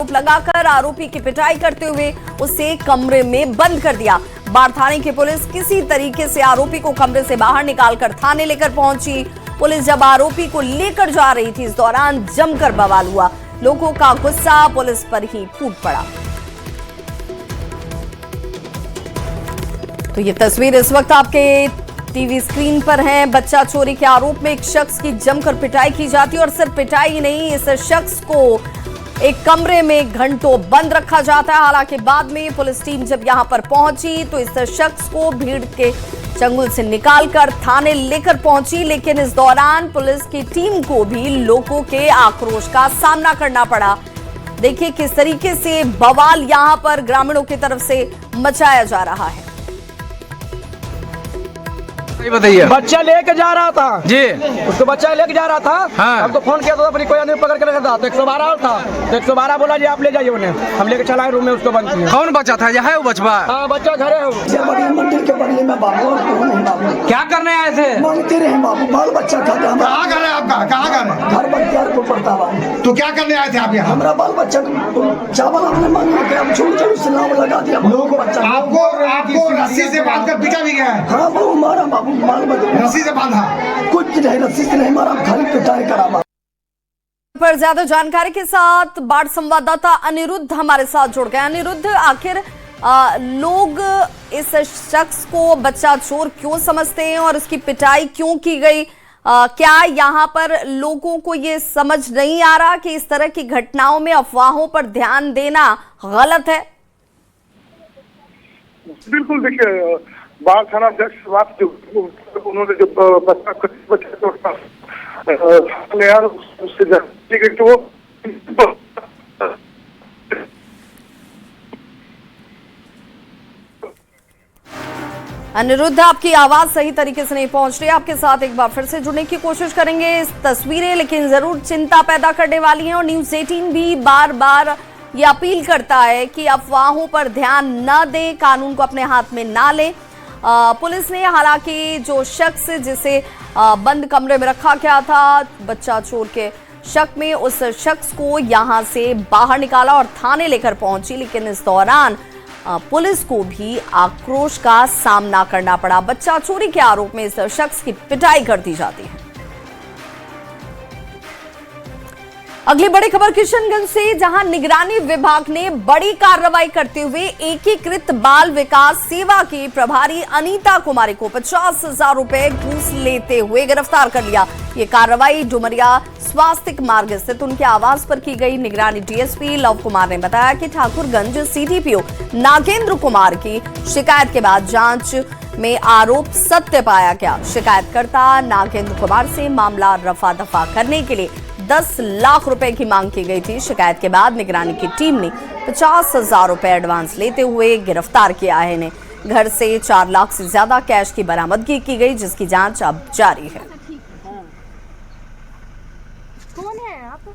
आरोप लगाकर आरोपी की पिटाई करते हुए उसे कमरे में बंद कर दिया। बाढ़ थाने की पुलिस किसी तरीके से आरोपी को कमरे से बाहर निकालकर थाने लेकर पहुंची। पुलिस जब आरोपी को लेकर जा रही थी, इस दौरान जमकर बवाल हुआ। लोगों का गुस्सा पुलिस पर ही फूट पड़ा। तो ये तस्वीर इस वक्त आपके टीवी स्क्रीन पर है। बच्चा चोरी के आरोप में एक शख्स की जमकर पिटाई की जाती है और सिर्फ पिटाई ही नहीं, इस शख्स को एक कमरे में घंटों बंद रखा जाता है। हालांकि बाद में पुलिस टीम जब यहां पर पहुंची तो इस शख्स को भीड़ के चंगुल से निकालकर थाने लेकर पहुंची, लेकिन इस दौरान पुलिस की टीम को भी लोगों के आक्रोश का सामना करना पड़ा। देखिए किस तरीके से बवाल यहां पर ग्रामीणों की तरफ से मचाया जा रहा है। बताइए। बच्चा लेके जा रहा था जी, उसको बच्चा लेके जा रहा था। हाँ। हमको फोन किया था, कोई आदमी पकड़ के रखा था, तो 112 था, तो 112 बोला जी आप ले जाइए उन्हें। हम लेके चलाए रूम में, उसको बंद किया। कौन बच्चा था? यह है वो बचवा? हाँ, बच्चा घर है। मंदिर के बगल में बाबू क्या करने आए थे? मांगते रहे बाबू, बाल बच्चा खाता। कहाँ घर है आपका? कहाँ घर है? घर बख्तियार को पड़ता है। तो क्या करने आए थे आप यहाँ? हमारा बाल बच्चा चावल हमने मांगने के हम छोड़ छोड़ से नाम लगा दिया। आपको रस्सी से बांध कर पीटा भी गया है? हाँ बाबू मारा, बाबू बाल बच्चा रस्सी से बांधा? कुछ नहीं, रस्सी से नहीं मारा, खाली पिटाई करा। पर ज्यादा जानकारी के साथ बाढ़ संवाददाता अनिरुद्ध हमारे साथ जुड़ गए। अनिरुद्ध, आखिर लोग इस शख्स को बच्चा चोर क्यों समझते हैं और इसकी पिटाई क्यों की गई? क्या यहाँ पर लोगों को ये समझ नहीं आ रहा कि इस तरह की घटनाओं में अफवाहों पर ध्यान देना गलत है? बिल्कुल, देखिए बाढ़ थाना अध्यक्ष उन्होंने जब बच्चा अनिरुद्ध, आपकी आवाज सही तरीके से नहीं पहुंच रही। आपके साथ एक बार फिर से जुड़ने की कोशिश करेंगे। इस तस्वीरें लेकिन जरूर चिंता पैदा करने वाली हैं और न्यूज़ 18 भी बार बार ये अपील करता है कि अफवाहों पर ध्यान न दें, कानून को अपने हाथ में ना लें। पुलिस ने हालांकि जो शख्स जिसे बंद कमरे में रखा गया था बच्चा चोर के शक में, उस शख्स को यहां से बाहर निकाला और थाने लेकर पहुंची, लेकिन इस दौरान पुलिस को भी आक्रोश का सामना करना पड़ा। बच्चा चोरी के आरोप में इस शख्स की पिटाई कर दी जाती है। अगली बड़ी खबर किशनगंज से, जहां निगरानी विभाग ने बड़ी कार्रवाई करते हुए एकीकृत बाल विकास सेवा की प्रभारी अनीता कुमारी को 50,000 रुपए घूस लेते हुए गिरफ्तार कर लिया। ये कार्रवाई डुमरिया स्वास्थ्य मार्ग स्थित उनके आवास पर की गई। निगरानी डीएसपी लव कुमार ने बताया कि ठाकुरगंज सीडीपीओ नागेंद्र कुमार की शिकायत के बाद जांच में आरोप सत्य पाया गया। शिकायतकर्ता नागेंद्र कुमार से मामला रफा दफा करने के लिए 10 लाख रुपए की मांग की गई थी। शिकायत के बाद निगरानी की टीम ने 50,000 रुपए एडवांस लेते हुए गिरफ्तार किया है इन्हें। घर से 4 लाख से ज्यादा कैश की बरामदगी की गई, जिसकी जांच अब जारी है।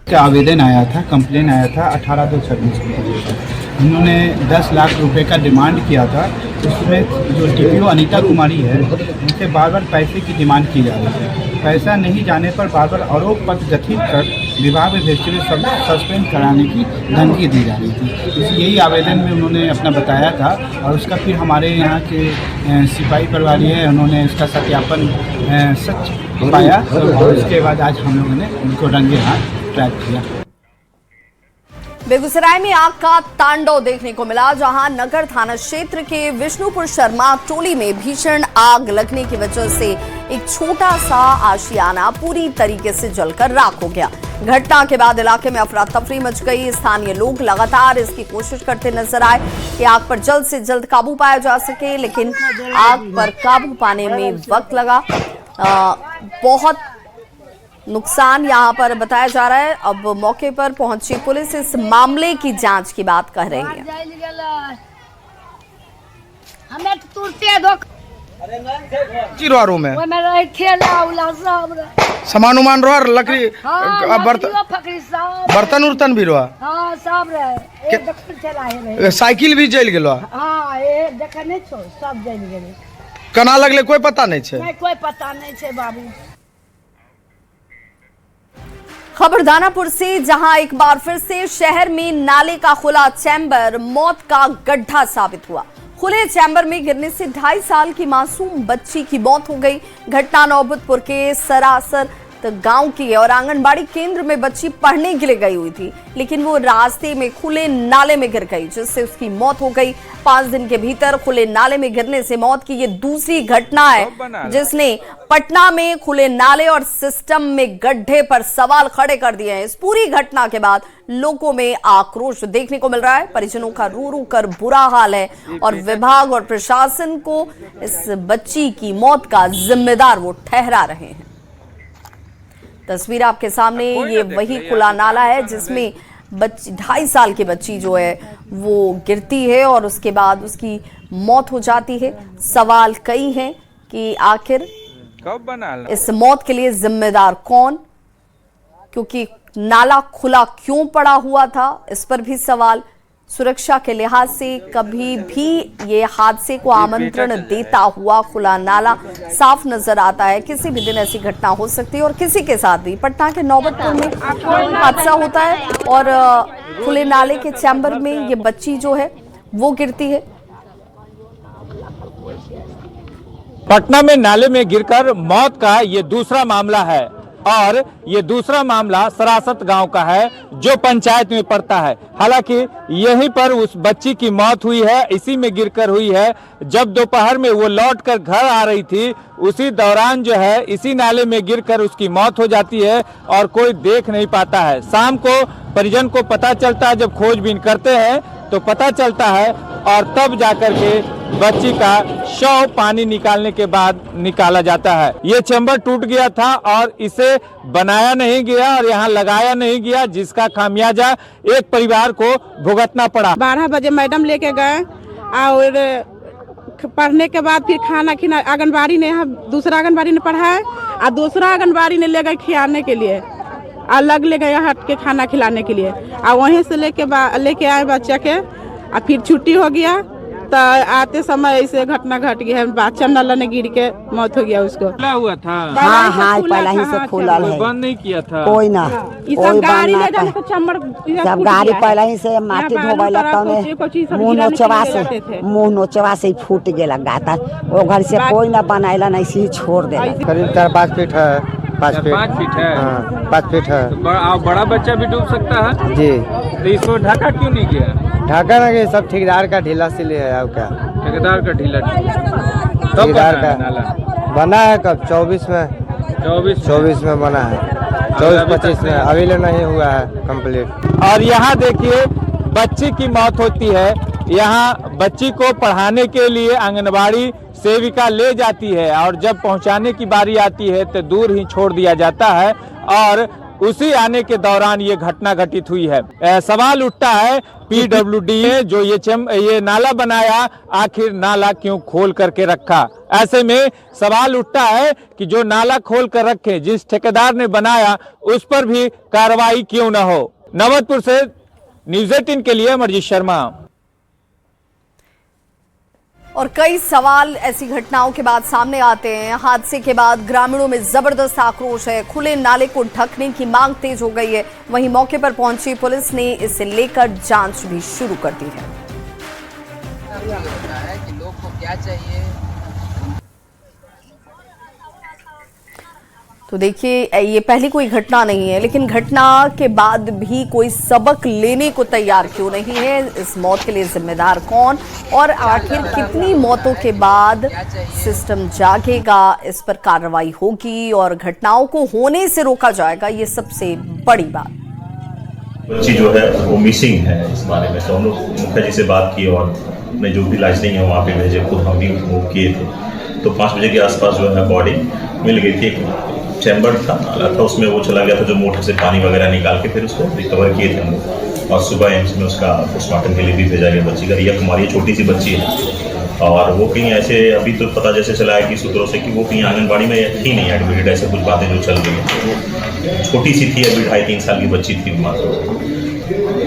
का आवेदन आया था, कंप्लेन आया था 18/2/26 को। उन्होंने 10 लाख रुपए का डिमांड किया था। उसमें जो टीपीओ अनीता कुमारी है, उनसे बार बार पैसे की डिमांड की जा रही थी। पैसा नहीं जाने पर बार बार आरोप पत्र गठित कर विभाग में भेजते हुए सस्पेंड कराने की धमकी दी जा रही थी। यही आवेदन में उन्होंने अपना बताया था और उसका फिर हमारे यहाँ के सिपाही प्रभारी है, उन्होंने इसका सत्यापन सच पाया और उसके बाद आज हम लोगों ने उनको रंगे हाथ ट्रैक किया। बेगूसराय में आग का तांडव देखने को मिला, जहां नगर थाना क्षेत्र के विष्णुपुर शर्मा टोली में भीषण आग लगने की वजह से एक छोटा सा आशियाना पूरी तरीके से जलकर राख हो गया। घटना के बाद इलाके में अफरा तफरी मच गई। स्थानीय लोग लगातार इसकी कोशिश करते नजर आए कि आग पर जल्द से जल्द काबू पाया जा सके, लेकिन आग पर काबू पाने में वक्त लगा। बहुत नुकसान यहां पर बताया जा रहा है। अब मौके पर पहुंची पुलिस इस मामले की जांच की बात कर रही है। सामान उमान रहा, लकड़ी बर्तन उर्तन भी रहा, साइकिल भी जल गया। कना लगले कोई पता नहीं है। कोई पता नहीं है बाबू। खबर दानापुर से, जहां एक बार फिर से शहर में नाले का खुला चैम्बर मौत का गड्ढा साबित हुआ। खुले चैम्बर में गिरने से 2.5 साल की मासूम बच्ची की मौत हो गई। घटना नौबतपुर के सरासर गांव की है और आंगनबाड़ी केंद्र में बच्ची पढ़ने के लिए गई हुई थी, लेकिन वो रास्ते में खुले नाले में गिर गई, जिससे उसकी मौत हो गई। 5 दिन के भीतर खुले नाले में गिरने से मौत की ये दूसरी घटना है, जिसने पटना में खुले नाले और सिस्टम में गड्ढे पर सवाल खड़े कर दिए हैं। इस पूरी घटना के बाद लोगों में आक्रोश देखने को मिल रहा है। परिजनों का रो रो कर बुरा हाल है और विभाग और प्रशासन को इस बच्ची की मौत का जिम्मेदार वो ठहरा रहे हैं। तस्वीर आपके सामने, ये वही खुला नाला है जिसमें बच्ची 2.5 साल की बच्ची जो है वो गिरती है और उसके बाद उसकी मौत हो जाती है। सवाल कई हैं कि आखिर इस मौत के लिए जिम्मेदार कौन, क्योंकि नाला खुला क्यों पड़ा हुआ था, इस पर भी सवाल। सुरक्षा के लिहाज से कभी भी ये हादसे को आमंत्रण देता हुआ खुला नाला साफ नजर आता है। किसी भी दिन ऐसी घटना हो सकती है और किसी के साथ भी। पटना के नौबतपुर में हादसा होता है और खुले नाले के चैम्बर में ये बच्ची जो है वो गिरती है। पटना में नाले में गिरकर मौत का ये दूसरा मामला है और ये दूसरा मामला सरासत गांव का है जो पंचायत में पड़ता है। हालांकि यहीं पर उस बच्ची की मौत हुई है, इसी में गिरकर हुई है। जब दोपहर में वो लौटकर घर आ रही थी, उसी दौरान जो है इसी नाले में गिरकर उसकी मौत हो जाती है और कोई देख नहीं पाता है। शाम को परिजन को पता चलता है, जब खोजबीन करते हैं तो पता चलता है और तब जाकर के बच्ची का शव पानी निकालने के बाद निकाला जाता है। ये चैम्बर टूट गया था और इसे बनाया नहीं गया और यहाँ लगाया नहीं गया, जिसका खामियाजा एक परिवार को भुगतना पड़ा। 12 बजे मैडम लेके गए और पढ़ने के बाद फिर खाना खिला आंगनबाड़ी ने, यहाँ दूसरा आंगनबाड़ी ने पढ़ाया और दूसरा आंगनबाड़ी ने ले गए खिलाने के लिए, अलग ले गए हट के खाना खिलाने के लिए। और वहीं से लेके आए बच्चा के और फिर छुट्टी हो गया तो आते समय ऐसे घटना घट गई है। बच्चा नाला ने गिर के मौत हो गया उसको। खुला हुआ था? हाँ, पहले ही से खुला है, बंद नहीं किया था कोई ना, सब गाड़ी ले जाने को चैम्बर सब गाड़ी पहले ही से माटी धोबैला मुँह नोचवा से फूट गेला गाता। वो घर से कोई ना बनाइला ना, इसी छोड़ दे। करीब 4-5 फीट है। 5 फीट है। 5 फीट है। तो बड़ा बच्चा भी डूब सकता है जी। तो इसको ढका क्यों नहीं किया? ढका ना गया, सब ठेकेदार का ढीला सिले है। अब क्या ठेकेदार का ढीला? ठेकेदार का बना है कब? 24 में बना है। 24-25 में अभी ले नहीं हुआ है कंप्लीट। और यहाँ देखिए बच्ची की मौत होती है। यहाँ बच्ची को पढ़ाने के लिए आंगनबाड़ी सेविका ले जाती है और जब पहुँचाने की बारी आती है तो दूर ही छोड़ दिया जाता है और उसी आने के दौरान ये घटना घटित हुई है। सवाल उठता है PWD ने जो ये नाला बनाया, आखिर नाला क्यों खोल करके रखा? ऐसे में सवाल उठता है कि जो नाला खोल कर रखे, जिस ठेकेदार ने बनाया, उस पर भी कार्रवाई क्यों न हो। नौबतपुर से न्यूज़ 18 के लिए अमरजीत शर्मा। और कई सवाल ऐसी घटनाओं के बाद सामने आते हैं। हादसे के बाद ग्रामीणों में जबरदस्त आक्रोश है। खुले नाले को ढकने की मांग तेज हो गई है। वहीं मौके पर पहुंची पुलिस ने इसे लेकर जांच भी शुरू कर दी है। कि लोग को क्या चाहिए। तो देखिए, ये पहली कोई घटना नहीं है, लेकिन घटना के बाद भी कोई सबक लेने को तैयार क्यों नहीं है? इस मौत के लिए जिम्मेदार कौन और आखिर कितनी मौतों के बाद सिस्टम जागेगा, इस पर कार्रवाई होगी और घटनाओं को होने से रोका जाएगा। ये सबसे बड़ी बात। बच्ची जो है वो मिसिंग है। इस बारे में तो हम लोग मुखिया जी से बात की और अपने जो भी लाइसेंसिंग है वहाँ पे भेजे, खुद हम भी मूव किए थे। तो 5 बजे के आसपास जो है बॉडी मिल गई थी। चैम्बर था, नाला था, उसमें वो चला गया था जो मोटर से पानी वगैरह निकाल के फिर उसको रिकवर किए थे हम लोग। और सुबह एम्स में उसका पोस्टमार्टम के लिए भी भेजा गया। बच्ची का रिया कुमारी छोटी सी बच्ची है और वो कहीं ऐसे अभी तो पता जैसे चला है कि सूत्रों से कि वो कहीं आंगनबाड़ी में थी नहीं एडमिटेड, ऐसे कुछ बातें जो चल रही हैं। छोटी सी थी, अभी 2.5-3 साल की बच्ची थी मात्र।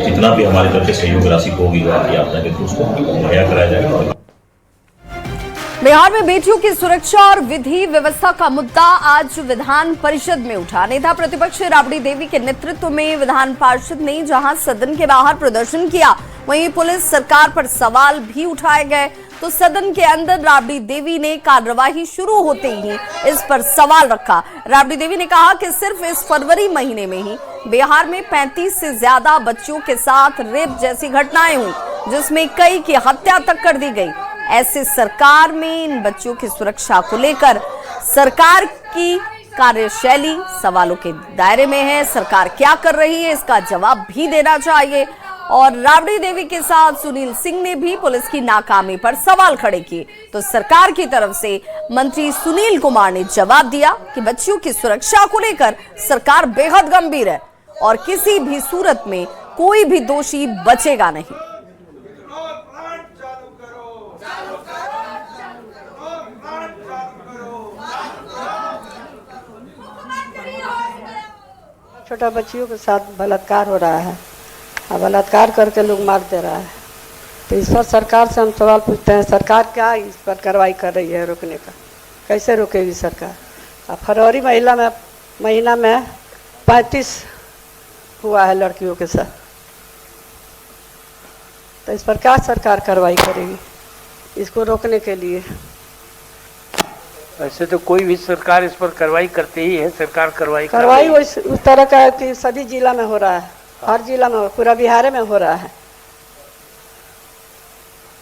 जितना भी हमारी तरफ से सहयोग राशि होगी जो आपकी आपदा के थ्रू उसको मुहैया कराया जाएगा। बिहार में बेटियों की सुरक्षा और विधि व्यवस्था का मुद्दा आज विधान परिषद में उठा। नेता प्रतिपक्ष राबड़ी देवी के नेतृत्व में विधान पार्षद ने जहां सदन के बाहर प्रदर्शन किया, वहीं पुलिस सरकार पर सवाल भी उठाए गए। तो सदन के अंदर राबड़ी देवी ने कार्यवाही शुरू होते ही इस पर सवाल रखा। राबड़ी देवी ने कहा कि सिर्फ इस फरवरी महीने में ही बिहार में 35 से ज्यादा बच्चियों के साथ रेप जैसी घटनाएं हुई, जिसमें कई की हत्या तक कर दी गई। ऐसे सरकार में इन बच्चों की सुरक्षा को लेकर सरकार की कार्यशैली सवालों के दायरे में है। सरकार क्या कर रही है, इसका जवाब भी देना चाहिए। और राबड़ी देवी के साथ सुनील सिंह ने भी पुलिस की नाकामी पर सवाल खड़े किए। तो सरकार की तरफ से मंत्री सुनील कुमार ने जवाब दिया कि बच्चियों की सुरक्षा को लेकर सरकार बेहद गंभीर है और किसी भी सूरत में कोई भी दोषी बचेगा नहीं। छोटा बच्चियों के साथ बलात्कार हो रहा है और बलात्कार करके लोग मार दे रहा है। तो इस पर सरकार से हम सवाल पूछते हैं, सरकार क्या इस पर कार्रवाई कर रही है रोकने का? कैसे रोकेगी सरकार? अब फरवरी महीना में 35 हुआ है लड़कियों के साथ, तो इस पर क्या सरकार कार्रवाई करेगी इसको रोकने के लिए? ऐसे तो कोई भी सरकार इस पर कार्रवाई करते ही है। सरकार कार्रवाई उस तरह का है कि सभी जिला में हो रहा है, हर जिला में, पूरा बिहार में हो रहा है।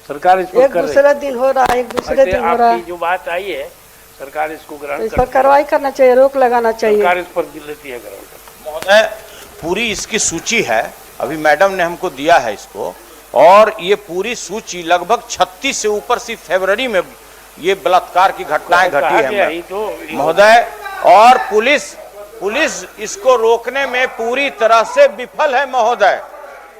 सरकार इस पर एक दूसरे दिन हो रहा है, एक दूसरे दिन हो रहा है। जो बात आई है सरकार इसको ग्रहण इस पर कार्रवाई करना चाहिए, रोक लगाना चाहिए। सरकार इस पर लेती है ग्रहण। महोदय, पूरी इसकी सूची है, अभी मैडम ने हमको दिया है इसको, और ये पूरी सूची लगभग 36 से ऊपर सिर्फ फरवरी में ये बलात्कार की घटनाएं घटी है महोदय। और पुलिस इसको रोकने में पूरी तरह से विफल है महोदय।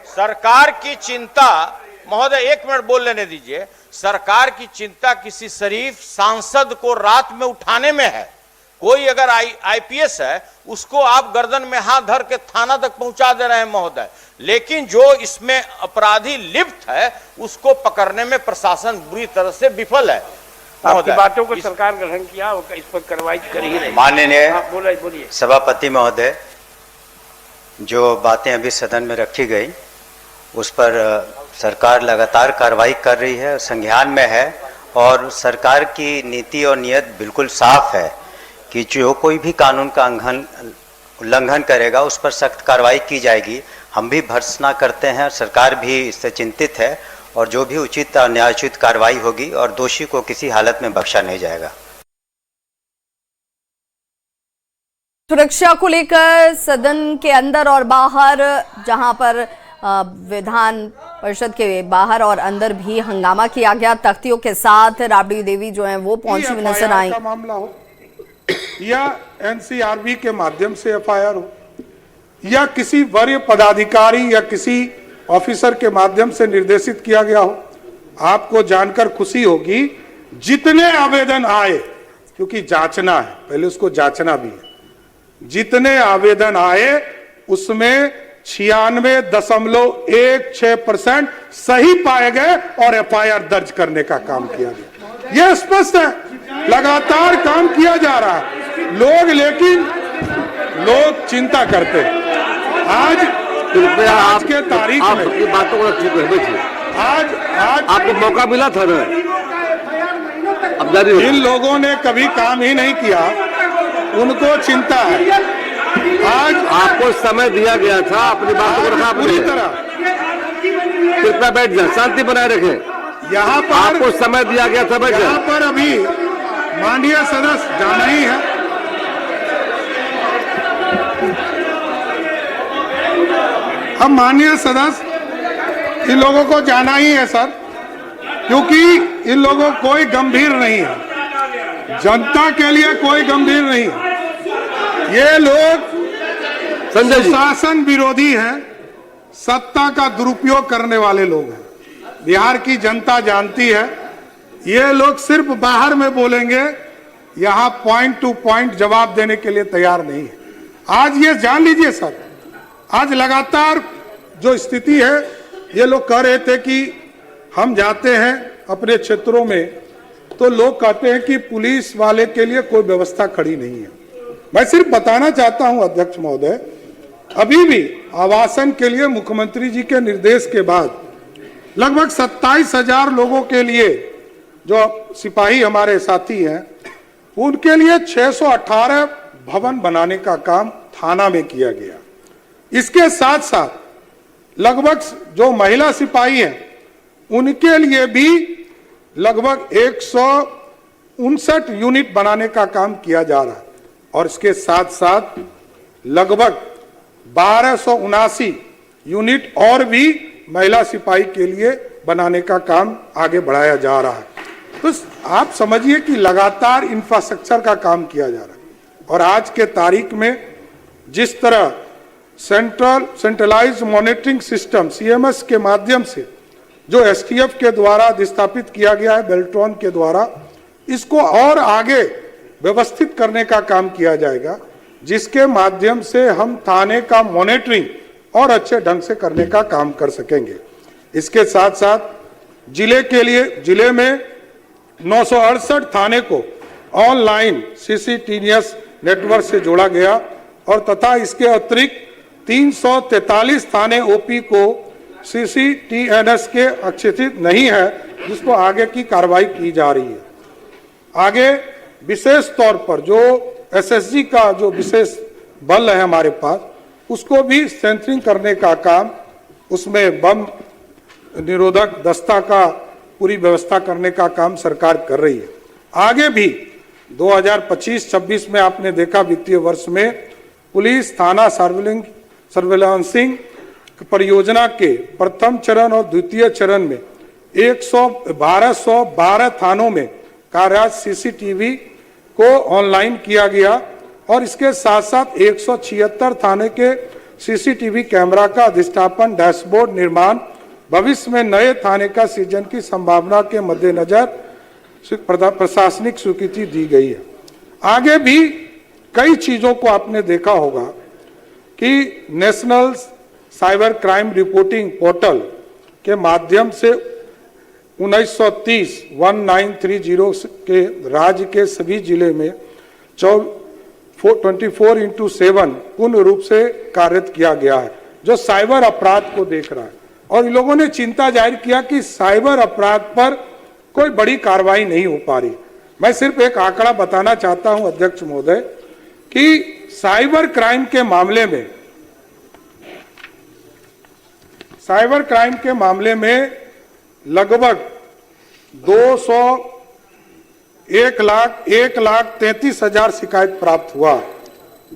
सरकार की चिंता, महोदय 1 मिनट बोल लेने दीजिए, सरकार की चिंता किसी शरीफ सांसद को रात में उठाने में है। कोई अगर आईपीएस है उसको आप गर्दन में हाथ धर के थाना तक पहुंचा दे रहे हैं महोदय, लेकिन जो इसमें अपराधी लिप्त है उसको पकड़ने में प्रशासन बुरी तरह से विफल है। आपकी बातों को सरकार ग्रहण किया, इस पर कार्रवाई करी ही नहीं। माननीय बोलिए सभापति महोदय, जो बातें अभी सदन में रखी गई उस पर सरकार लगातार कार्रवाई कर रही है, संज्ञान में है, और सरकार की नीति और नियत बिल्कुल साफ है कि जो कोई भी कानून का उल्लंघन करेगा उस पर सख्त कार्रवाई की जाएगी। हम भी भर्त्सना करते हैं, सरकार भी इससे चिंतित है, और जो भी उचित और न्यायोचित कार्रवाई होगी और दोषी को किसी हालत में बख्शा नहीं जाएगा। सुरक्षा को लेकर सदन के अंदर और बाहर, जहां पर विधान परिषद के बाहर और अंदर भी हंगामा किया गया, तख्तियों के साथ राबड़ी देवी जो है वो पहुंची हुई नजर आई। मामला हो या एनसीआरबी के माध्यम से एफआईआर हो या किसी वरीय पदाधिकारी या किसी ऑफिसर के माध्यम से निर्देशित किया गया हो, आपको जानकर खुशी होगी जितने आवेदन आए, क्योंकि जांचना है, पहले उसको जांचना भी है, जितने आवेदन आए उसमें 96.16% सही पाए गए और एफआईआर दर्ज करने का काम किया गया। यह स्पष्ट है, लगातार काम किया जा रहा है। लोग चिंता करते हैं। आज के तारीख में ये बातों को देखिए, आज आपको मौका मिला था ना, अब जारी इन लोगों ने कभी काम ही नहीं किया, उनको चिंता है। आज आपको समय दिया गया था, अपनी बातों को रखा पूरी तरह। कृपया बैठ जाए, शांति बनाए रखें। यहाँ पर आपको समय दिया गया था, बैठ जाए। यहाँ पर अभी माननीय सदस्य जाना ही है। अब माननीय सदस्य इन लोगों को जाना ही है सर, क्योंकि इन लोगों कोई गंभीर नहीं है, जनता के लिए कोई गंभीर नहीं है। ये लोग शासन विरोधी हैं, सत्ता का दुरुपयोग करने वाले लोग हैं। बिहार की जनता जानती है, ये लोग सिर्फ बाहर में बोलेंगे, यहाँ पॉइंट टू पॉइंट जवाब देने के लिए तैयार नहीं है। आज ये जान लीजिए सर, आज लगातार जो स्थिति है, ये लोग कह रहे थे कि हम जाते हैं अपने क्षेत्रों में तो लोग कहते हैं कि पुलिस वाले के लिए कोई व्यवस्था खड़ी नहीं है। मैं सिर्फ बताना चाहता हूं अध्यक्ष महोदय, अभी भी आवासन के लिए मुख्यमंत्री जी के निर्देश के बाद लगभग 27,000 लोगों के लिए, जो सिपाही हमारे साथी हैं, उनके लिए 618 भवन बनाने का काम थाना में किया गया। इसके साथ साथ लगभग जो महिला सिपाही हैं उनके लिए भी लगभग 159 यूनिट बनाने का काम किया जा रहा है और इसके साथ साथ लगभग 1279 यूनिट और भी महिला सिपाही के लिए बनाने का काम आगे बढ़ाया जा रहा है। तो आप समझिए कि लगातार इंफ्रास्ट्रक्चर का काम किया जा रहा है और आज के तारीख में जिस तरह सेंट्रलाइज्ड मॉनिटरिंग सिस्टम CMS के माध्यम से जो STF के द्वारा स्थापित किया गया है, बेल्ट्रॉन के द्वारा, इसको और आगे व्यवस्थित करने का काम किया जाएगा, जिसके माध्यम से हम थाने का मॉनिटरिंग और अच्छे ढंग से करने का काम कर सकेंगे। इसके साथ साथ जिले में 968 थाने को ऑनलाइन CCTVS नेटवर्क से जोड़ा गया और तथा इसके अतिरिक्त 343 थाने OP को CCTNS के अक्षित नहीं है, जिसको आगे की कार्रवाई की जा रही है। आगे विशेष तौर पर जो SSG का जो विशेष बल है हमारे पास, उसको भी स्ट्रेंथनिंग करने का काम, उसमें बम निरोधक दस्ता का पूरी व्यवस्था करने का काम सरकार कर रही है। आगे भी 2025-26 में आपने देखा वित्तीय वर्ष में पुलिस थाना सर्विलांसिंग परियोजना के प्रथम चरण और द्वितीय चरण में 1212 थानों में कार्यरत CCTV को ऑनलाइन किया गया और इसके साथ साथ 176 थाने के CCTV कैमरा का अधिष्ठापन डैशबोर्ड निर्माण, भविष्य में नए थाने का सृजन की संभावना के मद्देनजर प्रशासनिक स्वीकृति दी गई है। आगे भी कई चीजों को आपने देखा होगा कि national cyber crime reporting portal के माध्यम से 1930 के राज्य के सभी जिले में 24/7 पूर्ण रूप से कार्यरत किया गया है, जो साइबर अपराध को देख रहा है। और इन लोगों ने चिंता जाहिर किया कि साइबर अपराध पर कोई बड़ी कार्रवाई नहीं हो पा रही। मैं सिर्फ एक आंकड़ा बताना चाहता हूं अध्यक्ष महोदय कि साइबर क्राइम के मामले में लगभग 1,33,000 शिकायत प्राप्त हुआ,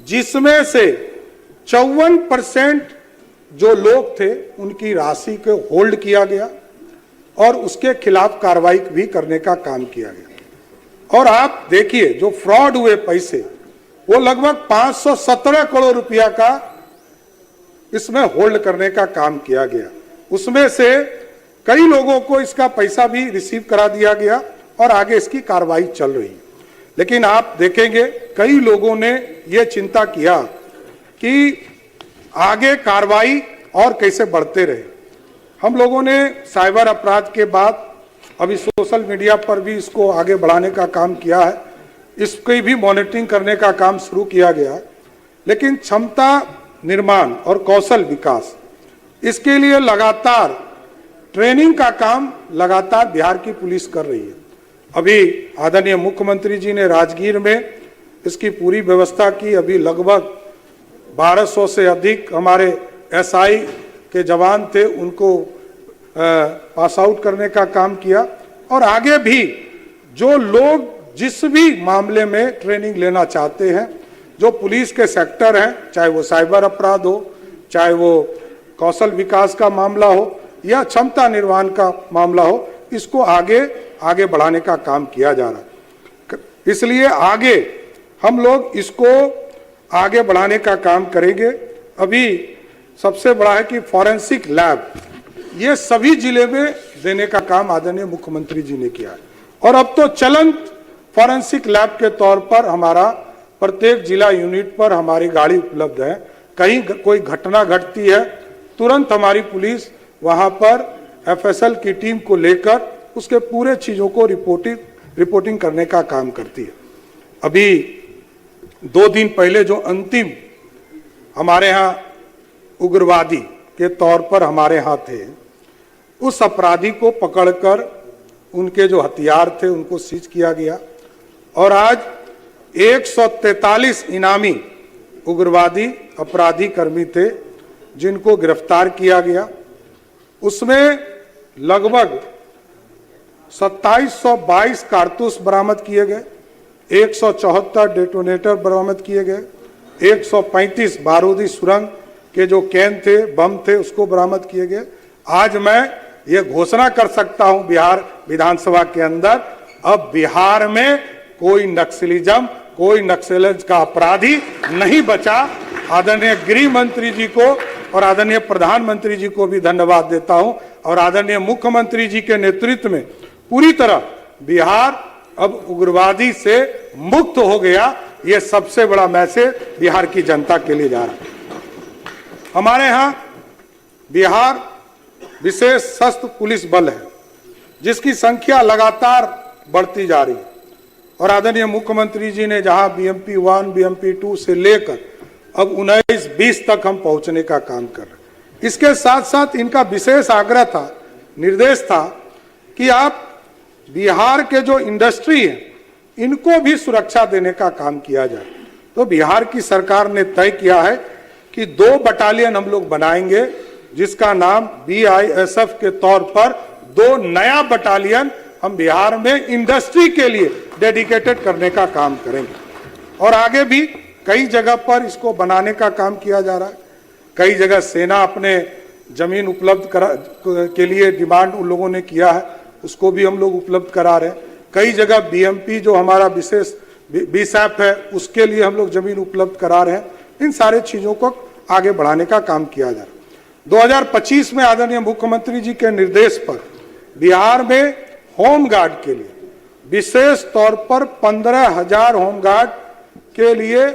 जिसमें से 54% जो लोग थे उनकी राशि को होल्ड किया गया और उसके खिलाफ कार्रवाई भी करने का काम किया गया। और आप देखिए जो फ्रॉड हुए पैसे, वो लगभग 517 करोड़ रुपया का इसमें होल्ड करने का काम किया गया। उसमें से कई लोगों को इसका पैसा भी रिसीव करा दिया गया और आगे इसकी कार्रवाई चल रही है। लेकिन आप देखेंगे कई लोगों ने ये चिंता किया कि आगे कार्रवाई और कैसे बढ़ते रहे। हम लोगों ने साइबर अपराध के बाद अभी सोशल मीडिया पर भी इसको आगे बढ़ाने का काम किया है, इसकी भी मॉनिटरिंग करने का काम शुरू किया गया। लेकिन क्षमता निर्माण और कौशल विकास, इसके लिए लगातार ट्रेनिंग का काम लगातार बिहार की पुलिस कर रही है। अभी आदरणीय मुख्यमंत्री जी ने राजगीर में इसकी पूरी व्यवस्था की। अभी लगभग 1200 से अधिक हमारे SI के जवान थे, उनको पास आउट करने का काम किया। और आगे भी जो लोग जिस भी मामले में ट्रेनिंग लेना चाहते हैं, जो पुलिस के सेक्टर हैं, चाहे वो साइबर अपराध हो, चाहे वो कौशल विकास का मामला हो या क्षमता निर्माण का मामला हो, इसको आगे बढ़ाने का काम किया जा रहा है। इसलिए आगे हम लोग इसको आगे बढ़ाने का काम करेंगे। अभी सबसे बड़ा है कि फॉरेंसिक लैब, ये सभी जिले में देने का काम आदरणीय मुख्यमंत्री जी ने किया है। और अब तो चलंत फॉरेंसिक लैब के तौर पर हमारा प्रत्येक जिला यूनिट पर हमारी गाड़ी उपलब्ध है। कहीं कोई घटना घटती है, तुरंत हमारी पुलिस वहां पर FSL की टीम को लेकर उसके पूरे चीजों को रिपोर्टिंग करने का काम करती है। अभी 2 दिन पहले जो अंतिम हमारे यहाँ उग्रवादी के तौर पर हमारे यहाँ थे, उस अपराधी को पकड़कर उनके जो हथियार थे उनको सीज किया गया और आज 143 इनामी उग्रवादी अपराधी कर्मी थे जिनको गिरफ्तार किया गया। उसमें लगभग 2722 कारतूस बरामद किए गए, 174 डेटोनेटर बरामद किए गए, 135 बारूदी सुरंग के जो कैन थे, बम थे, उसको बरामद किए गए। आज मैं ये घोषणा कर सकता हूं बिहार विधानसभा के अंदर, अब बिहार में कोई नक्सलिज्म, कोई नक्सलिज्म का अपराधी नहीं बचा। आदरणीय गृह मंत्री जी को और आदरणीय प्रधानमंत्री जी को भी धन्यवाद देता हूं और आदरणीय मुख्यमंत्री जी के नेतृत्व में पूरी तरह बिहार अब उग्रवादी से मुक्त हो गया। ये सबसे बड़ा मैसेज बिहार की जनता के लिए जा रहा है। हमारे यहाँ बिहार विशेष सशस्त्र पुलिस बल है जिसकी संख्या लगातार बढ़ती जा रही है और आदरणीय मुख्यमंत्री जी ने जहां BMP 1, BMP 2 से लेकर अब 19-20 तक हम पहुंचने का काम कर रहे हैं। इसके साथ साथ इनका विशेष आग्रह था, निर्देश था कि आप बिहार के जो इंडस्ट्री है इनको भी सुरक्षा देने का काम किया जाए। तो बिहार की सरकार ने तय किया है कि 2 बटालियन हम लोग बनाएंगे जिसका नाम BISF के तौर पर 2 नया बटालियन हम बिहार में इंडस्ट्री के लिए डेडिकेटेड करने का काम करेंगे और आगे भी कई जगह पर इसको बनाने का काम किया जा रहा है। कई जगह सेना अपने जमीन उपलब्ध के लिए डिमांड उन लोगों ने किया है, उसको भी हम लोग उपलब्ध करा रहे हैं। कई जगह BMP जो हमारा विशेष BSAP है उसके लिए हम लोग जमीन उपलब्ध करा रहे हैं। इन सारे चीजों को आगे बढ़ाने का काम किया जा रहा है। 2025 में आदरणीय मुख्यमंत्री जी के निर्देश पर बिहार में होमगार्ड के लिए विशेष तौर पर 15,000 होमगार्ड के लिए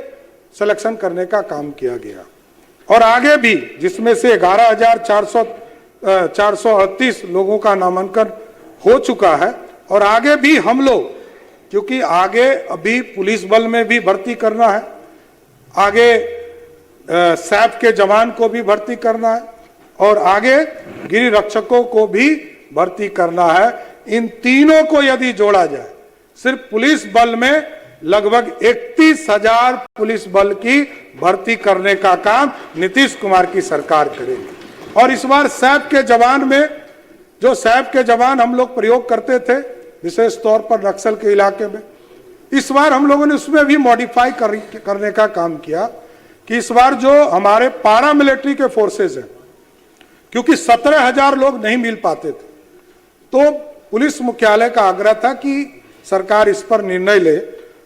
सिलेक्शन करने का काम किया गया और आगे भी जिसमें से 11,438 लोगों का नामांकन हो चुका है और आगे भी हम लोग, क्योंकि आगे अभी पुलिस बल में भी भर्ती करना है, आगे SAP के जवान को भी भर्ती करना है और आगे गिरि रक्षकों को भी भर्ती करना है। इन तीनों को यदि जोड़ा जाए सिर्फ पुलिस बल में लगभग 31,000 पुलिस बल की भर्ती करने का काम नीतीश कुमार की सरकार करेगी। और इस बार SAP के जवान में जो SAP के जवान हम लोग प्रयोग करते थे विशेष तौर पर नक्सल के इलाके में, इस बार हम लोगों ने उसमें भी मॉडिफाई करने का काम किया कि इस बार जो हमारे पारा मिलिट्री के फोर्सेस हैं, क्योंकि 17,000 लोग नहीं मिल पाते थे, तो पुलिस मुख्यालय का आग्रह था कि सरकार इस पर निर्णय ले।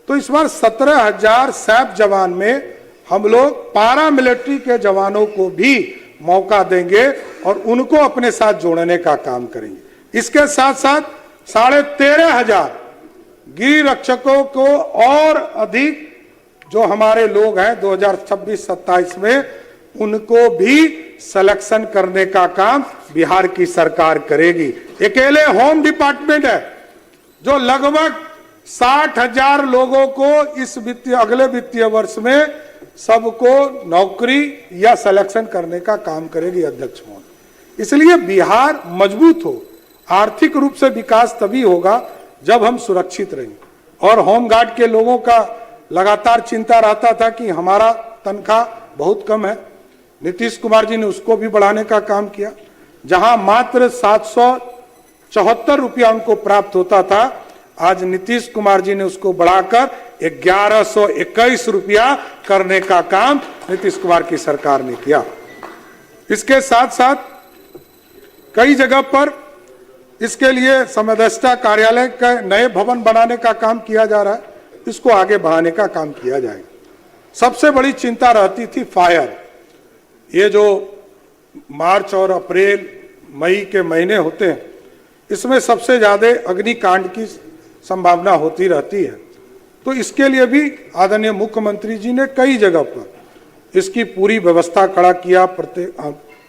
तो इस बार 17,000 SAP जवान में हम लोग पारा मिलिट्री के जवानों को भी मौका देंगे और उनको अपने साथ जोड़ने का काम करेंगे। इसके साथ साथ 13,500 गिरि रक्षकों को और अधिक जो हमारे लोग हैं 2026-27 में उनको भी सिलेक्शन करने का काम बिहार की सरकार करेगी। अकेले होम डिपार्टमेंट है जो लगभग 60,000 लोगों को इस अगले वित्तीय वर्ष में सबको नौकरी या सिलेक्शन करने का काम करेगी अध्यक्ष महोदय। इसलिए बिहार मजबूत हो, आर्थिक रूप से विकास तभी होगा जब हम सुरक्षित रहेंगे। और होमगार्ड के लोगों का लगातार चिंता रहता था कि हमारा तनख्वाह बहुत कम है, नीतीश कुमार जी ने उसको भी बढ़ाने का काम किया। जहां मात्र 774 रुपया उनको प्राप्त होता था, आज नीतीश कुमार जी ने उसको बढ़ाकर 1121 रुपया करने का काम नीतीश कुमार की सरकार ने किया। इसके साथ साथ कई जगह पर इसके लिए संवेदस्ता कार्यालय का नए भवन बनाने का काम किया जा रहा है, इसको आगे बढ़ाने का काम किया जाएगा। सबसे बड़ी चिंता रहती थी फायर। ये जो मार्च और अप्रैल मई के महीने होते हैं, इसमें सबसे ज्यादा अग्निकांड की संभावना होती रहती है। तो इसके लिए भी आदरणीय मुख्यमंत्री जी ने कई जगह पर इसकी पूरी व्यवस्था खड़ा किया।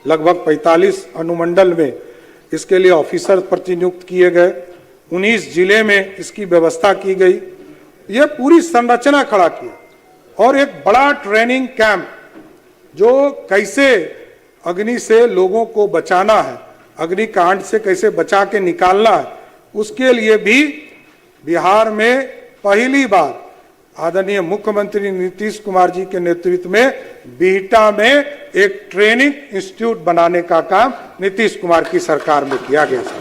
लगभग 45 अनुमंडल में इसके लिए ऑफिसर प्रतिनियुक्त किए गए। 19 जिले में इसकी व्यवस्था की गई। ये पूरी संरचना खड़ा किया और एक बड़ा ट्रेनिंग कैंप जो कैसे अग्नि से लोगों को बचाना है, अग्निकांड से कैसे बचा के निकालना है, उसके लिए भी बिहार में पहली बार आदरणीय मुख्यमंत्री नीतीश कुमार जी के नेतृत्व में बिहटा में एक ट्रेनिंग इंस्टीट्यूट बनाने का काम नीतीश कुमार की सरकार में किया गया था।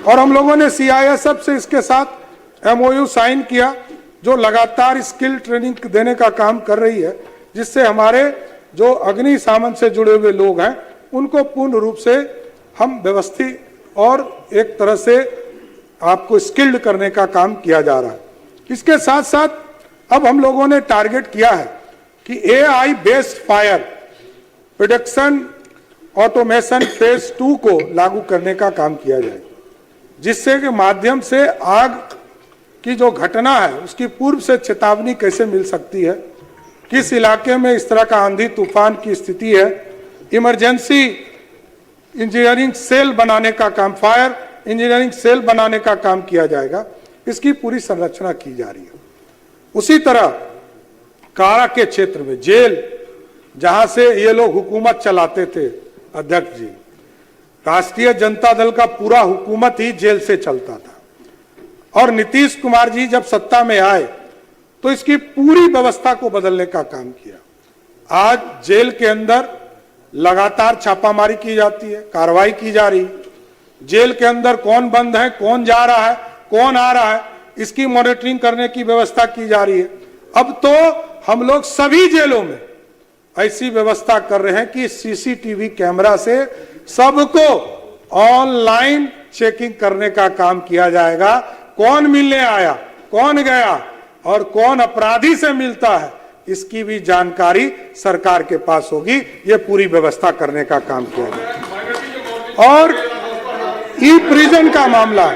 और हम लोगों ने CISF से इसके साथ MOU साइन किया, जो लगातार स्किल ट्रेनिंग देने का काम कर रही है, जिससे हमारे जो अग्निशमन से जुड़े हुए लोग हैं उनको पूर्ण रूप से हम व्यवस्थित और एक तरह से आपको स्किल्ड करने का काम किया जा रहा है। इसके साथ साथ अब हम लोगों ने टारगेट किया है कि AI based fire production automation phase 2 को लागू करने का काम किया जाए, जिससे के माध्यम से आग की जो घटना है उसकी पूर्व से चेतावनी कैसे मिल सकती है, किस इलाके में इस तरह का आंधी तूफान की स्थिति है, इमरजेंसी इंजीनियरिंग सेल बनाने का काम, फायर इंजीनियरिंग सेल बनाने का काम किया जाएगा। इसकी पूरी संरचना की जा रही है। उसी तरह कारा के क्षेत्र में जेल, जहां से ये लोग हुकूमत चलाते थे, अध्यक्ष जी, राष्ट्रीय जनता दल का पूरा हुकूमत ही जेल से चलता था। और नीतीश कुमार जी जब सत्ता में आए तो इसकी पूरी व्यवस्था को बदलने का काम किया। आज जेल के अंदर लगातार छापामारी की जाती है, कार्रवाई की जा रही है। जेल के अंदर कौन बंद है, कौन जा रहा है, कौन आ रहा है, इसकी मॉनिटरिंग करने की व्यवस्था की जा रही है। अब तो हम लोग सभी जेलों में ऐसी व्यवस्था कर रहे हैं कि CCTV कैमरा से सबको ऑनलाइन चेकिंग करने का काम किया जाएगा। कौन मिलने आया, कौन गया और कौन अपराधी से मिलता है, इसकी भी जानकारी सरकार के पास होगी। ये पूरी व्यवस्था करने का काम किया जाएगा। और ई प्रिजन का मामला,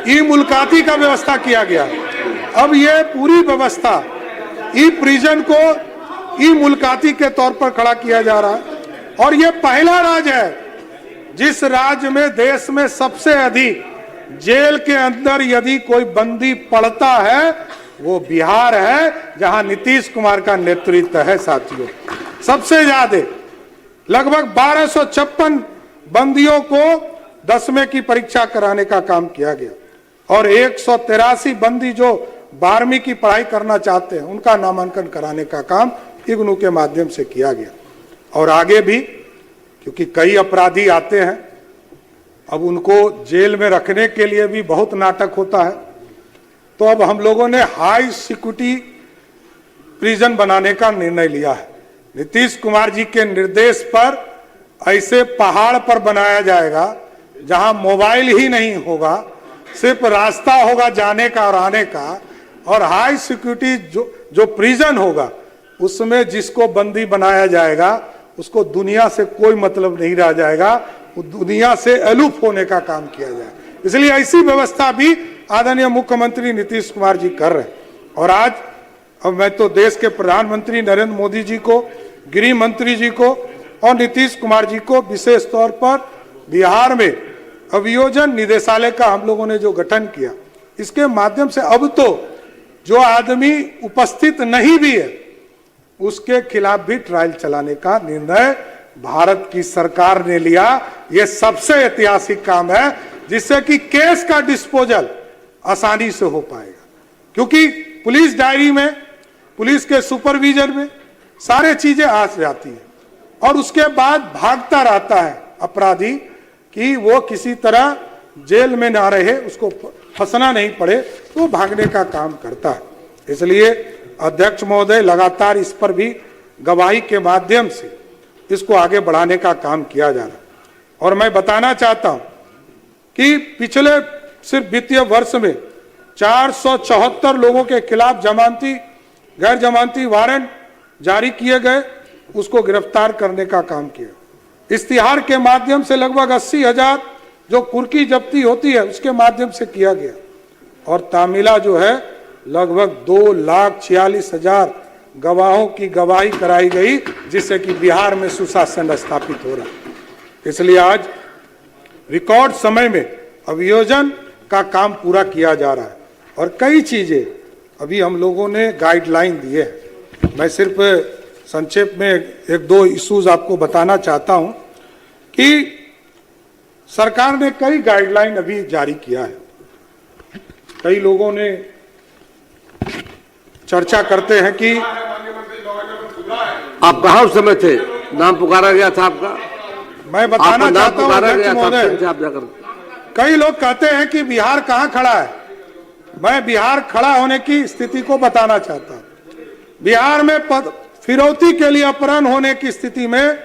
ई मुलाकाती का व्यवस्था किया गया। अब ये पूरी व्यवस्था ई प्रिजन को ई मुलाकाती के तौर पर खड़ा किया जा रहा है। और ये पहला राज्य है जिस राज्य में देश में सबसे अधिक जेल के अंदर यदि कोई बंदी पड़ता है वो बिहार है, जहां नीतीश कुमार का नेतृत्व है। साथियों, सबसे ज्यादा लगभग 1256 बंदियों को 10वें की परीक्षा कराने का काम किया गया और 183 बंदी जो 12वीं की पढ़ाई करना चाहते हैं उनका नामांकन कराने का काम इग्नू के माध्यम से किया गया। और आगे भी, क्योंकि कई अपराधी आते हैं, अब उनको जेल में रखने के लिए भी बहुत नाटक होता है, तो अब हम लोगों ने हाई सिक्योरिटी प्रिजन बनाने का निर्णय लिया है। नीतीश कुमार जी के निर्देश पर ऐसे पहाड़ पर बनाया जाएगा जहां मोबाइल ही नहीं होगा, सिर्फ रास्ता होगा जाने का और आने का। और हाई सिक्योरिटी जो प्रिजन होगा उसमें जिसको बंदी बनाया जाएगा उसको दुनिया से कोई मतलब नहीं रह जाएगा, वो दुनिया से अलूफ होने का काम किया जाए। इसलिए ऐसी व्यवस्था भी आदरणीय मुख्यमंत्री नीतीश कुमार जी कर रहे हैं। और आज अब मैं तो देश के प्रधानमंत्री नरेंद्र मोदी जी को, गृह मंत्री जी को और नीतीश कुमार जी को विशेष तौर पर बिहार में अभियोजन निदेशालय का हम लोगों ने जो गठन किया, इसके माध्यम से अब तो जो आदमी उपस्थित नहीं भी है उसके खिलाफ भी ट्रायल चलाने का निर्णय भारत की सरकार ने लिया। यह सबसे ऐतिहासिक काम है जिससे कि केस का डिस्पोजल आसानी से हो पाएगा, क्योंकि पुलिस डायरी में, पुलिस के सुपरविजन में सारे चीजें आ जाती है और उसके बाद भागता रहता है अपराधी कि वो किसी तरह जेल में ना रहे, उसको फंसना नहीं पड़े, तो भागने का काम करता है। इसलिए अध्यक्ष महोदय लगातार इस पर भी गवाही के माध्यम से इसको आगे बढ़ाने का काम किया जा रहा है। और मैं बताना चाहता हूं कि पिछले सिर्फ वित्तीय वर्ष में 474 लोगों के खिलाफ जमानती, गैर जमानती वारंट जारी किए गए, उसको गिरफ्तार करने का काम किया। इश्तिहार के माध्यम से लगभग 80,000 जो कुर्की जब्ती होती है उसके माध्यम से किया गया। और तामिला जो है लगभग 2,46,000 गवाहों की गवाही कराई गई, जिससे कि बिहार में सुशासन स्थापित हो रहा है। इसलिए आज रिकॉर्ड समय में अभियोजन का काम पूरा किया जा रहा है। और कई चीजें अभी हम लोगों ने गाइडलाइन दी है। मैं सिर्फ संक्षेप में एक दो इश्यूज आपको बताना चाहता हूं कि सरकार ने कई गाइडलाइन अभी जारी किया है। कई लोगों ने चर्चा करते हैं कि आप कहाँ उस समय थे, नाम पुकारा गया था आपका? मैं बताना चाहता हूं अध्यक्ष महोदय, आप जाकर कई लोग कहते हैं कि बिहार कहाँ खड़ा है। मैं बिहार खड़ा होने की स्थिति को बताना चाहता हूं। बिहार में फिरौती के लिए अपहरण होने की स्थिति में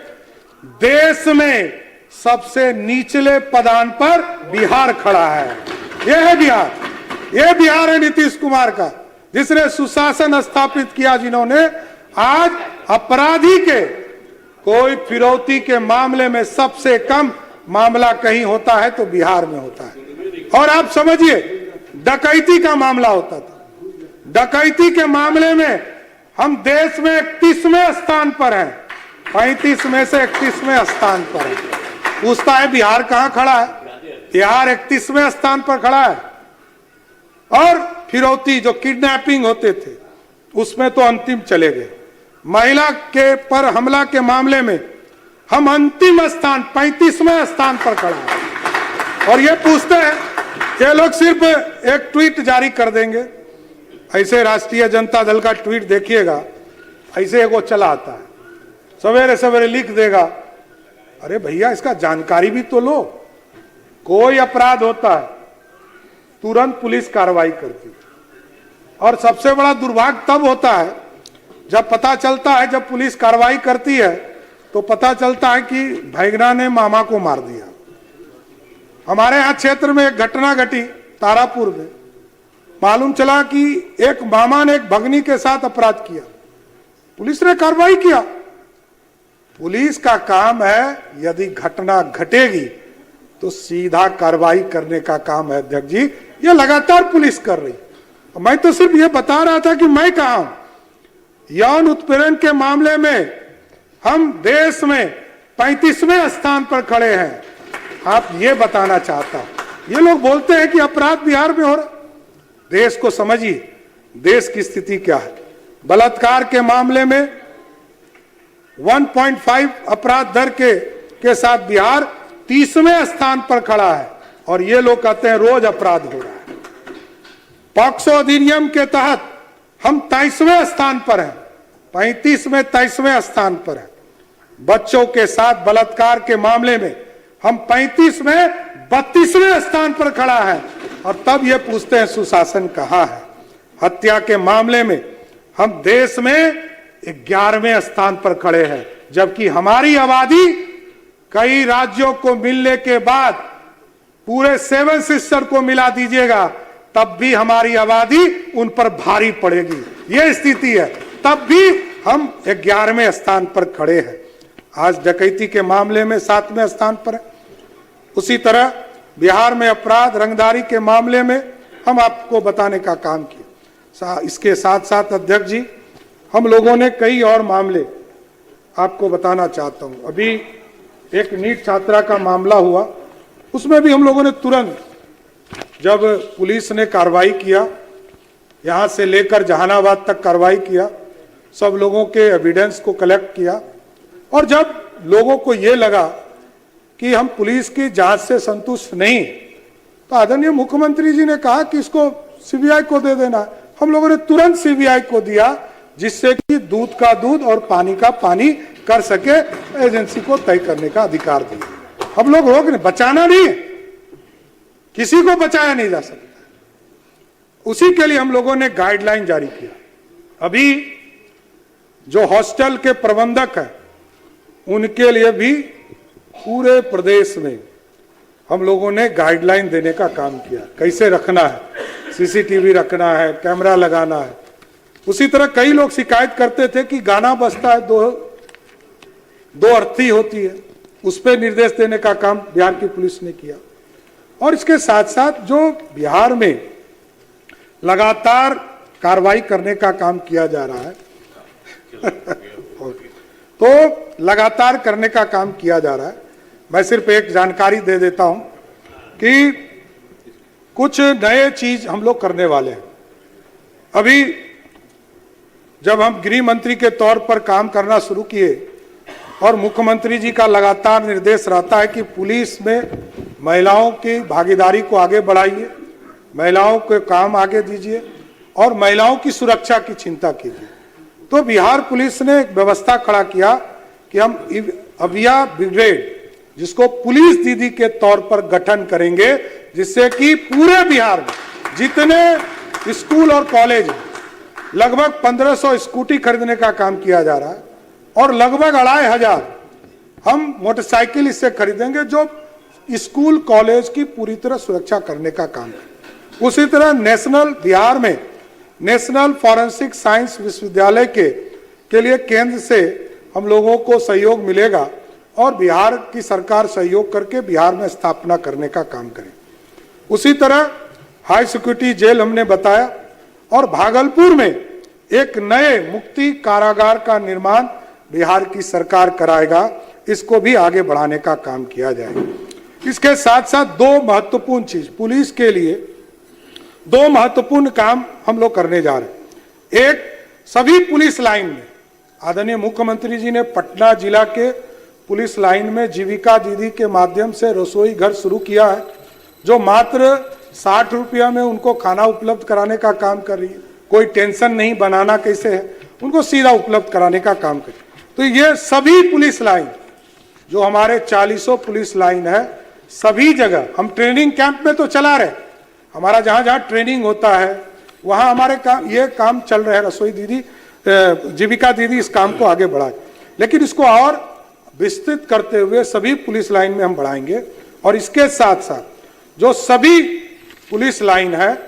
देश में सबसे निचले पदान पर बिहार खड़ा है। यह है बिहार, यह बिहार है नीतीश कुमार का, जिसने सुशासन स्थापित किया, जिन्होंने आज अपराधी के कोई फिरौती के मामले में सबसे कम मामला कहीं होता है तो बिहार में होता है। और आप समझिए डकैती का मामला होता था, डकैती के मामले में हम देश में 31वें स्थान पर हैं, 35 में से 31वें स्थान पर है। पूछता है बिहार कहां खड़ा है? बिहार 31वें स्थान पर खड़ा है। और फिरौती जो किडनैपिंग होते थे उसमें तो अंतिम चले गए। महिला के पर हमला के मामले में हम अंतिम स्थान 35वें स्थान पर खड़ा है। और ये पूछते हैं, ये लोग सिर्फ एक ट्वीट जारी कर देंगे। ऐसे राष्ट्रीय जनता दल का ट्वीट देखिएगा, ऐसे वो चला आता है, सवेरे सवेरे लिख देगा। अरे भैया इसका जानकारी भी तो लो। कोई अपराध होता है तुरंत पुलिस कार्रवाई करती है। और सबसे बड़ा दुर्भाग्य तब होता है जब पता चलता है, जब पुलिस कार्रवाई करती है तो पता चलता है कि भैगना ने मामा को मार दिया। हमारे यहाँ क्षेत्र में एक घटना घटी तारापुर में। मालूम चला कि एक मामा ने एक भगनी के साथ अपराध किया, पुलिस ने कार्रवाई किया। पुलिस का काम है यदि घटना घटेगी तो सीधा कार्रवाई करने का काम है अध्यक्ष जी। ये लगातार पुलिस कर रही। मैं तो सिर्फ ये बता रहा था कि मैं कहा हूं। यौन उत्पीड़न के मामले में हम देश में 35वें स्थान पर खड़े हैं। आप ये बताना चाहता हूं। ये लोग बोलते हैं कि अपराध बिहार में हो रहा। देश को समझिए, देश की स्थिति क्या है। बलात्कार के मामले में 1.5 अपराध दर के साथ बिहार 30वें स्थान पर खड़ा है। और ये लोग कहते हैं रोज अपराध हो रहा है। पॉक्सो अधिनियम के तहत हम 23वें स्थान पर हैं, 35 में 23वें स्थान पर हैं। बच्चों के साथ बलात्कार के मामले में हम 35 में 32वें स्थान पर खड़ा है। और तब ये पूछते हैं सुशासन कहां है। हत्या के मामले में हम देश में 11वें स्थान पर खड़े हैं, जबकि हमारी आबादी कई राज्यों को मिलने के बाद पूरे 7 सिस्टर को मिला दीजिएगा तब भी हमारी आबादी उन पर भारी पड़ेगी। यह स्थिति है, तब भी हम 11वें स्थान पर खड़े हैं। आज डकैती के मामले में 7वें स्थान पर है। उसी तरह बिहार में अपराध रंगदारी के मामले में हम आपको बताने का काम किया। इसके साथ साथ अध्यक्ष जी हम लोगों ने कई और मामले आपको बताना चाहता हूं। अभी एक नीट छात्रा का मामला हुआ, उसमें भी हम लोगों ने तुरंत जब पुलिस ने कार्रवाई किया, यहां से लेकर जहानाबाद तक कार्रवाई किया, सब लोगों के एविडेंस को कलेक्ट किया। और जब लोगों को ये लगा कि हम पुलिस की जांच से संतुष्ट नहीं, तो आदरणीय मुख्यमंत्री जी ने कहा कि इसको सीबीआई को दे देना। हम लोगों ने तुरंत सीबीआई को दिया, जिससे कि दूध का दूध और पानी का पानी कर सके, एजेंसी को तय करने का अधिकार दिया। हम लोग रोक नहीं, बचाना नहीं है, किसी को बचाया नहीं जा सकता। उसी के लिए हम लोगों ने गाइडलाइन जारी किया। अभी जो हॉस्टल के प्रबंधक हैं उनके लिए भी पूरे प्रदेश में हम लोगों ने गाइडलाइन देने का काम किया, कैसे रखना है, सीसीटीवी रखना है, कैमरा लगाना है। उसी तरह कई लोग शिकायत करते थे कि गाना बजता है, दो अर्थी होती है, उस पर निर्देश देने का काम बिहार की पुलिस ने किया। और इसके साथ साथ जो बिहार में लगातार कार्रवाई करने का काम किया जा रहा है तो लगातार करने का काम किया जा रहा है। मैं सिर्फ एक जानकारी दे देता हूं कि कुछ नए चीज हम लोग करने वाले हैं। अभी जब हम गृह मंत्री के तौर पर काम करना शुरू किए और मुख्यमंत्री जी का लगातार निर्देश रहता है कि पुलिस में महिलाओं की भागीदारी को आगे बढ़ाइए, महिलाओं के काम आगे दीजिए और महिलाओं की सुरक्षा की चिंता कीजिए, तो बिहार पुलिस ने एक व्यवस्था खड़ा किया कि हम अविया ब्रिगेड, जिसको पुलिस दीदी के तौर पर गठन करेंगे, जिससे कि पूरे बिहार में जितने स्कूल और कॉलेज लगभग 1500 स्कूटी खरीदने का काम किया जा रहा है और लगभग 2500 हम मोटरसाइकिल इससे खरीदेंगे, जो स्कूल कॉलेज की पूरी तरह सुरक्षा करने का काम है। उसी तरह बिहार में नेशनल फॉरेंसिक साइंस विश्वविद्यालय के लिए केंद्र से हम लोगों को सहयोग मिलेगा और बिहार की सरकार सहयोग करके बिहार में स्थापना करने का काम करे। उसी तरह हाई सिक्योरिटी जेल हमने बताया और भागलपुर में एक नए मुक्ति कारागार का निर्माण बिहार की सरकार कराएगा, इसको भी आगे बढ़ाने का काम किया जाएगा। इसके साथ साथ दो महत्वपूर्ण चीज पुलिस के लिए, दो महत्वपूर्ण काम हम लोग करने जा रहे हैं। एक, सभी पुलिस लाइन में आदरणीय मुख्यमंत्री जी ने पटना जिला के पुलिस लाइन में जीविका दीदी के माध्यम से रसोई घर शुरू किया है, जो मात्र 60 रुपया में उनको खाना उपलब्ध कराने का काम कर रही है। कोई टेंशन नहीं बनाना कैसे है, उनको सीधा उपलब्ध कराने का काम कर। तो ये सभी पुलिस लाइन, जो हमारे 40 पुलिस लाइन है, सभी जगह हम ट्रेनिंग कैंप में तो चला रहे, हमारा जहां जहां ट्रेनिंग होता है वहां हमारे ये काम चल रहा है। रसोई दीदी, जीविका दीदी इस काम को आगे बढ़ाए, लेकिन इसको और विस्तृत करते हुए सभी पुलिस लाइन में हम बढ़ाएंगे। और इसके साथ साथ जो सभी पुलिस लाइन है,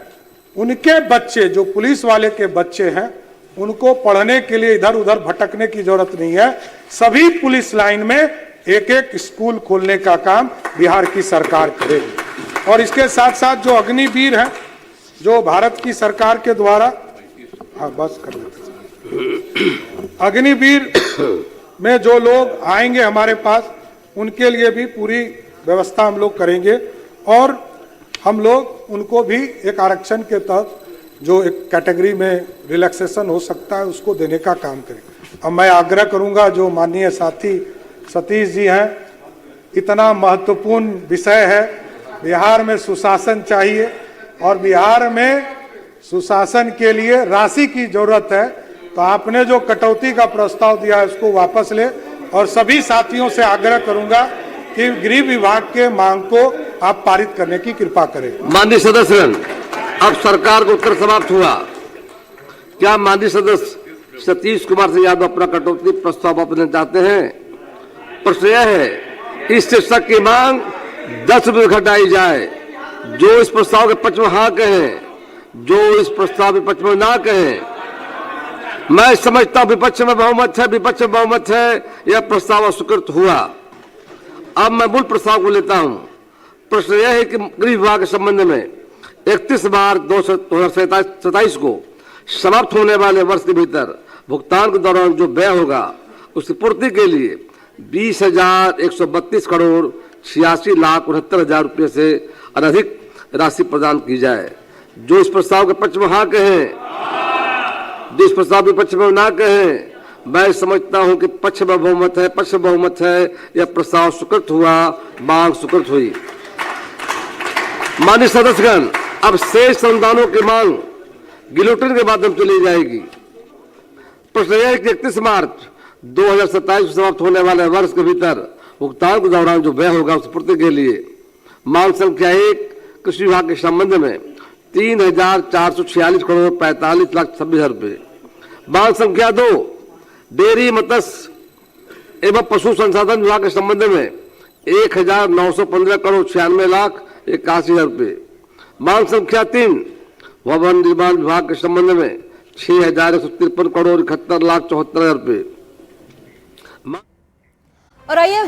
उनके बच्चे, जो पुलिस वाले के बच्चे हैं, उनको पढ़ने के लिए इधर उधर भटकने की जरूरत नहीं है। सभी पुलिस लाइन में एक एक स्कूल खोलने का काम बिहार की सरकार करेगी। और इसके साथ साथ जो अग्निवीर हैं, जो भारत की सरकार के द्वारा, बस कर देते, अग्निवीर में जो लोग आएंगे हमारे पास, उनके लिए भी पूरी व्यवस्था हम लोग करेंगे और हम लोग उनको भी एक आरक्षण के तहत जो एक कैटेगरी में रिलैक्सेशन हो सकता है उसको देने का काम करेंगे। अब मैं आग्रह करूंगा, जो माननीय साथी सतीश जी हैं, इतना महत्वपूर्ण विषय है, बिहार में सुशासन चाहिए और बिहार में सुशासन के लिए राशि की जरूरत है, तो आपने जो कटौती का प्रस्ताव दिया है उसको वापस ले और सभी साथियों से आग्रह करूंगा कि गृह विभाग के मांग को आप पारित करने की कृपा करें। माननीय सदस्यगण, अब सरकार का उत्तर समाप्त हुआ। क्या माननीय सदस्य सतीश कुमार सिंह यादव अपना कटौती प्रस्ताव वापस चाहते हैं? प्रश्न यह है, इस शिक्षक की मांग 10 रुपये घटाई जाए। जो इस प्रस्ताव के पक्ष में हाँ कहें, जो इस प्रस्ताव के पक्ष में ना कहें। मैं समझता हूं विपक्ष में बहुमत है, विपक्ष में बहुमत है, यह प्रस्ताव अस्वीकृत हुआ। अब मैं मूल प्रस्ताव को लेता हूं। प्रश्न यह है कि गृह विभाग के संबंध में 31 मार्च 2027 को समाप्त होने वाले वर्ष के भीतर भुगतान के दौरान जो व्यय होगा उसकी पूर्ति के लिए 20,132 करोड़ 86,69,000 रुपये से अधिक राशि प्रदान की जाए। जो इस प्रस्ताव के पक्ष में हाँ कहें, जो इस प्रस्ताव के पक्ष में ना कहें। मैं समझता हूं कि पक्ष में बहुमत है, पक्ष में बहुमत है, यह प्रस्ताव स्वीकृत हुआ, मांग स्वीकृत हुई। माननीय सदस्यगण, अब शेष अनुदानों की मांग गिलोटिन के माध्यम से ली जाएगी। प्रश्न यह है कि 31 मार्च 2027 को समाप्त होने वाले वर्ष के भीतर भुगतान के दौरान जो व्यय होगा उसकी पूर्ति के लिए मांग संख्या 1 कृषि विभाग के संबंध में 3,446 करोड़ 45,26,000 रुपये। मांग संख्या 2 डेयरी मत्स्य एवं पशु संसाधन विभाग के संबंध में 1,915 करोड़ 96,81,000 रुपये। मांग संख्या 3 भवन निर्माण विभाग के संबंध में 6,153 करोड़ 71,74,000 रुपये। और आइए